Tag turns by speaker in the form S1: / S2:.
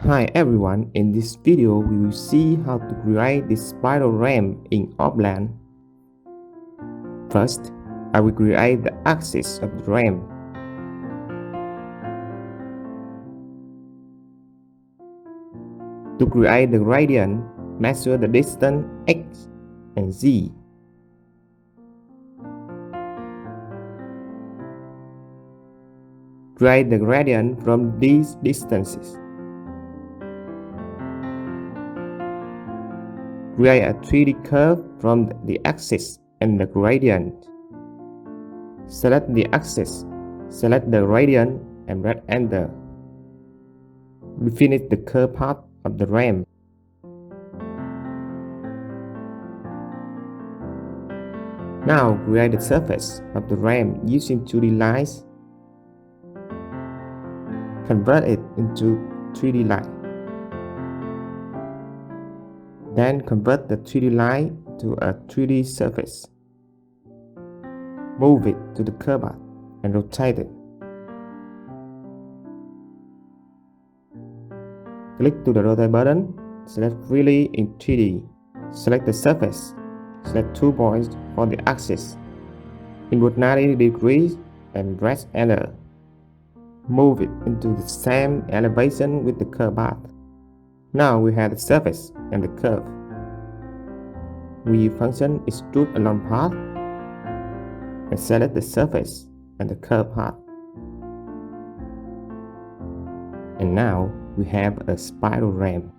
S1: Hi everyone, in this video we will see how to create this spiral ramp in Allplan. First, I will create the axis of the ramp. To create the gradient, measure the distance x and z. Create the gradient from these distances. Create a 3D curve from the axis and the gradient. Select the axis, select the gradient and press enter. We finish the curve part of the ramp. Now create the surface of the ramp using 2D lines. Convert it into 3D line. Then convert the 3D line to a 3D surface. Move it to the curve path and rotate it. Click to the rotate button, select freely in 3D. Select the surface. Select 2 points for the axis. Input 90 degrees and press enter. Move it into the same elevation with the curve path. Now we have the surface and the curve. We use function extrude along path and select the surface and the curve path. And now we have a spiral ramp.